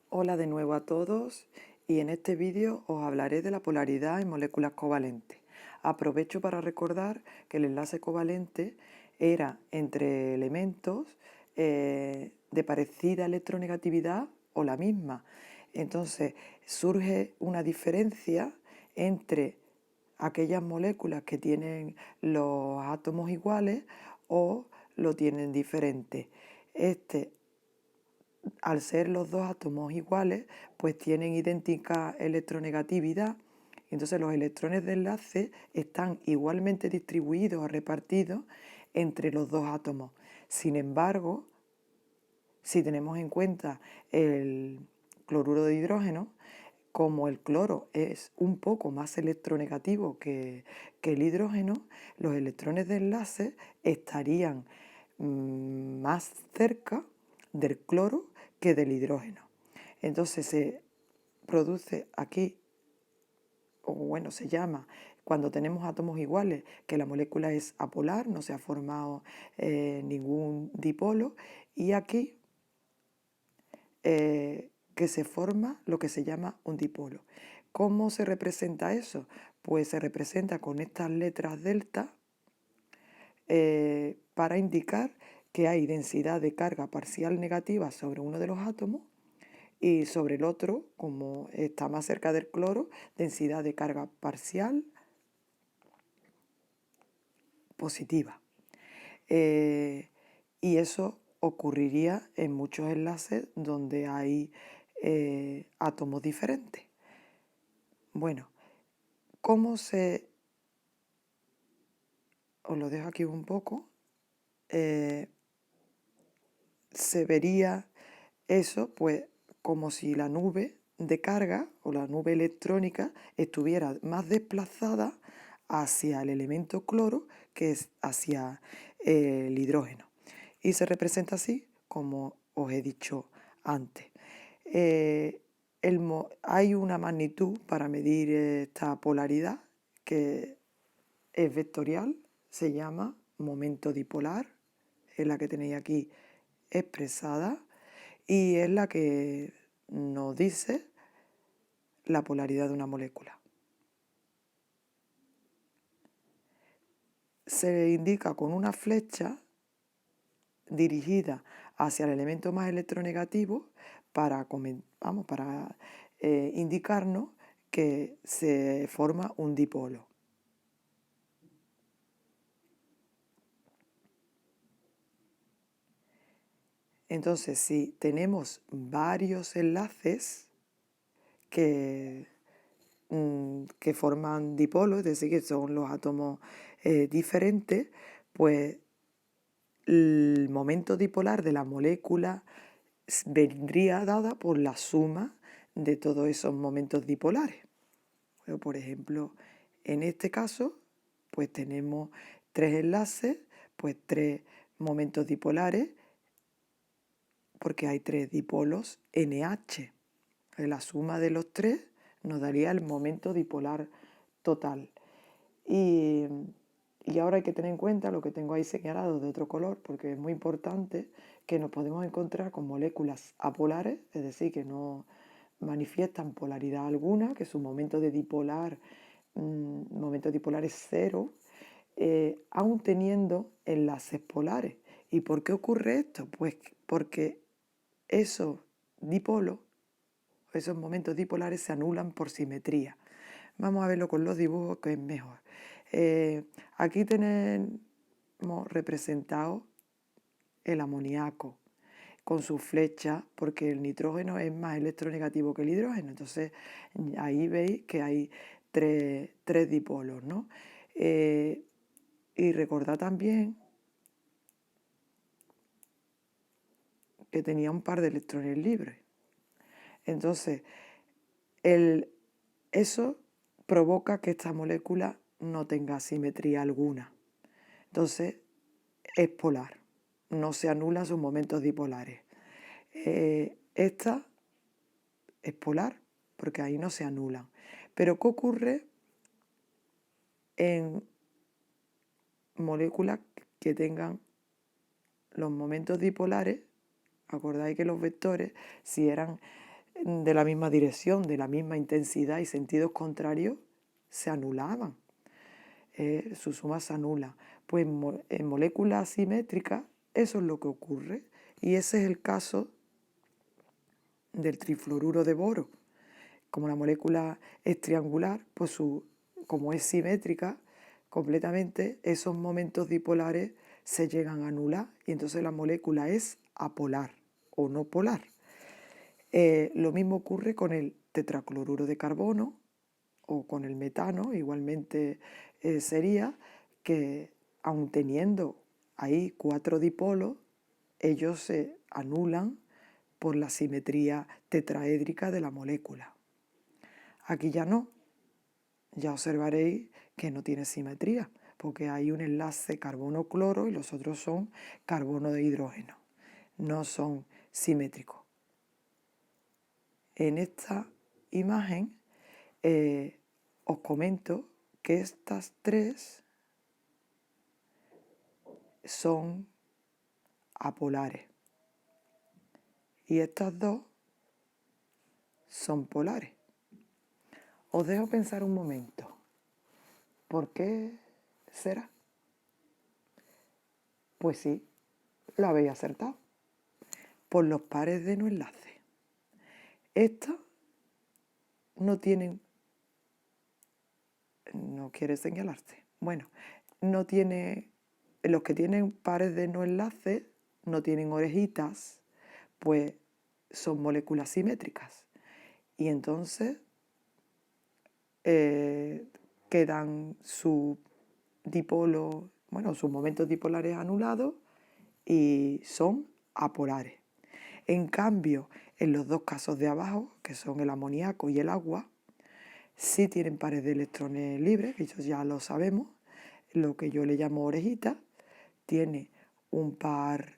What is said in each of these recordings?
Hola de nuevo a todos y en este vídeo os hablaré de la polaridad en moléculas covalentes. Aprovecho para recordar que el enlace covalente era entre elementos de parecida electronegatividad o la misma. Entonces surge una diferencia entre aquellas moléculas que tienen los átomos iguales o lo tienen diferente. Al ser los dos átomos iguales, pues tienen idéntica electronegatividad. Entonces los electrones de enlace están igualmente distribuidos o repartidos entre los dos átomos. Sin embargo, si tenemos en cuenta el cloruro de hidrógeno, como el cloro es un poco más electronegativo que el hidrógeno, los electrones de enlace estarían más cerca del cloro que del hidrógeno. Entonces se produce aquí, o bueno, se llama, cuando tenemos átomos iguales, que la molécula es apolar, no se ha formado ningún dipolo, y aquí que se forma lo que se llama un dipolo. ¿Cómo se representa eso? Pues se representa con estas letras delta para indicar que hay densidad de carga parcial negativa sobre uno de los átomos y sobre el otro, como está más cerca del cloro, densidad de carga parcial positiva. Y eso ocurriría en muchos enlaces donde hay átomos diferentes. Bueno, ¿cómo se...? Os lo dejo aquí un poco. Se vería eso, pues, como si la nube de carga o la nube electrónica estuviera más desplazada hacia el elemento cloro que es hacia el hidrógeno. Y se representa así, como os he dicho antes. Hay una magnitud para medir esta polaridad que es vectorial, se llama momento dipolar, es la que tenéis aquí expresada y es la que nos dice la polaridad de una molécula. Se indica con una flecha dirigida hacia el elemento más electronegativo para indicarnos que se forma un dipolo. Entonces, si tenemos varios enlaces que forman dipolos, es decir, que son los átomos diferentes, pues el momento dipolar de la molécula vendría dada por la suma de todos esos momentos dipolares. Bueno, por ejemplo, en este caso, pues tenemos tres enlaces, pues tres momentos dipolares, porque hay tres dipolos NH. La suma de los tres nos daría el momento dipolar total. Y ahora hay que tener en cuenta lo que tengo ahí señalado de otro color, porque es muy importante que nos podemos encontrar con moléculas apolares, es decir, que no manifiestan polaridad alguna, que su momento dipolar es cero, aún teniendo enlaces polares. ¿Y por qué ocurre esto? Pues porque esos dipolos, esos momentos dipolares se anulan por simetría. Vamos a verlo con los dibujos, que es mejor. Aquí tenemos representado el amoníaco con su flecha, porque el nitrógeno es más electronegativo que el hidrógeno. Entonces ahí veis que hay tres dipolos, ¿no? Y recordad también que tenía un par de electrones libres. Entonces, eso provoca que esta molécula no tenga simetría alguna. Entonces, es polar, no se anulan sus momentos dipolares. Esta es polar, porque ahí no se anulan. Pero ¿qué ocurre en moléculas que tengan los momentos dipolares? Acordáis que los vectores, si eran de la misma dirección, de la misma intensidad y sentidos contrarios, se anulaban. Su suma se anula. Pues en moléculas simétricas eso es lo que ocurre. Y ese es el caso del trifluoruro de boro. Como la molécula es triangular, pues como es simétrica completamente, esos momentos dipolares se llegan a anular y entonces la molécula es apolar o no polar. Lo mismo ocurre con el tetracloruro de carbono o con el metano, igualmente sería que aun teniendo ahí 4 dipolos, ellos se anulan por la simetría tetraédrica de la molécula. Aquí ya no, ya observaréis que no tiene simetría, porque hay un enlace carbono-cloro y los otros son carbono de hidrógeno, no son simétricos. En esta imagen os comento que estas tres son apolares y estas dos son polares. Os dejo pensar un momento. ¿Por qué será? Pues sí, lo habéis acertado. Por los pares de no enlace. Estas no tienen, no quiere señalarse. Bueno, no tiene, los que tienen pares de no enlace no tienen orejitas, pues son moléculas simétricas. Y entonces quedan sus dipolos, bueno, sus momentos dipolares anulados y son apolares. En cambio, en los dos casos de abajo, que son el amoníaco y el agua, sí tienen pares de electrones libres, eso ya lo sabemos, lo que yo le llamo orejita, tiene un par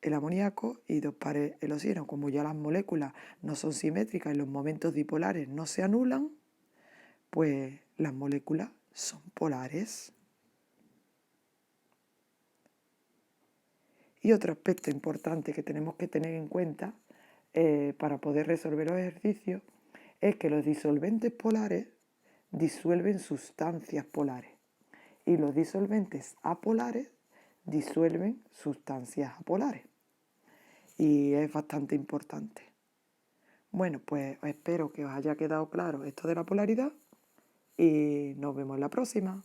el amoníaco y 2 pares el oxígeno. Como ya las moléculas no son simétricas y los momentos dipolares no se anulan, pues las moléculas son polares. Y otro aspecto importante que tenemos que tener en cuenta para poder resolver los ejercicios es que los disolventes polares disuelven sustancias polares y los disolventes apolares disuelven sustancias apolares. Y es bastante importante. Bueno, pues espero que os haya quedado claro esto de la polaridad y nos vemos en la próxima.